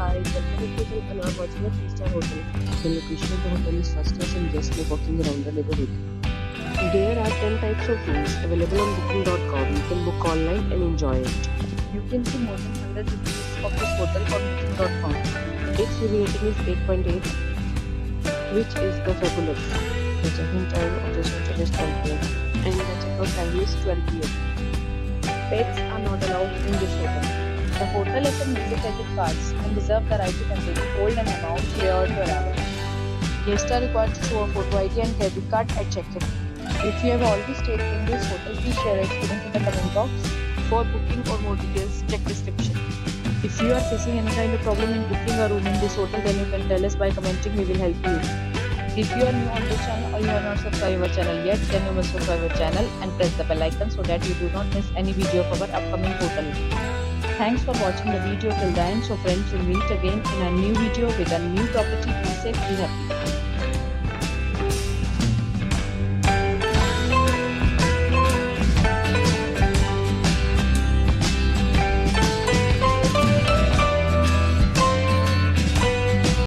guys, welcome to the and are watching a 3-star hotel. The location of the hotel is first class and guests love walking around the neighborhood. There are 10 types of rooms available on booking.com. You can book online and enjoy it. You can see more than 100 reviews of this hotel on booking.com. Its review rating is 8.8, which is the fabulous. The check-in time of this hotel is 12 p.m. and the check-out time is 12 p.m. Pets are not allowed in this hotel. The hotel accepts major credit cards and reserves the right to temporarily hold an amount prior to arrival. Guests are required to show a photo ID and debit card at check-in. If you have already stayed in this hotel, please share your experience in the comment box. For booking or more details, check description. If you are facing any kind of problem in booking a room in this hotel, then you can tell us by commenting. We will help you. If you are new on this channel or you have not subscribed our channel yet, then you must subscribe our channel and press the bell icon so that you do not miss any video of our upcoming hotel. Thanks for watching the video till the end. So friends, we'll meet again in a new video with a new property. Be safe, be happy.